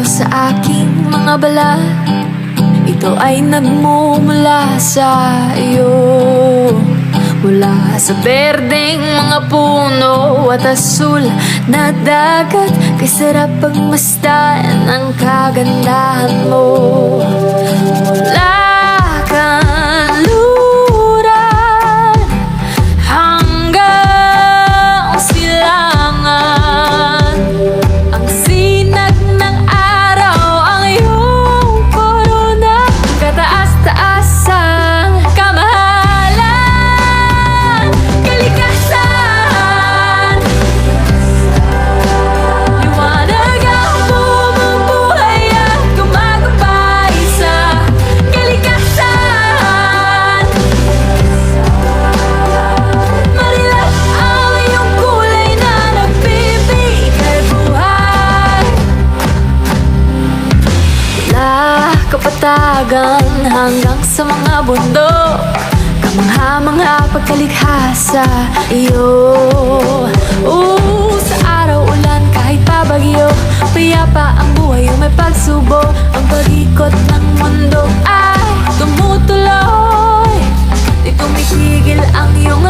Sa aking mga balat, ito ay nagmumula sa iyo. Mula sa berdeng mga puno at asul na dagat, kay sarap pagmasdan ang kagandahan mo. Mula kanluran hanggang silangan, ang sinag ng araw ang iyong korona. Kataas-taasang kamahalan, kalikasan, liwanag ang bumubuhay at gumagabay sa kalikasan. Marilat ang iyong kulay na nagbibigay buhay. Mula kapatagan hanggang sa mga bundok, kamangha-mangha pagkalikha sa iyo. Sa araw ulan kahit pa bagyo, payapa ang buhay o may pagsubok. Ang pag-ikot ng mundo ay tumutuloy, di tumigil ang iyong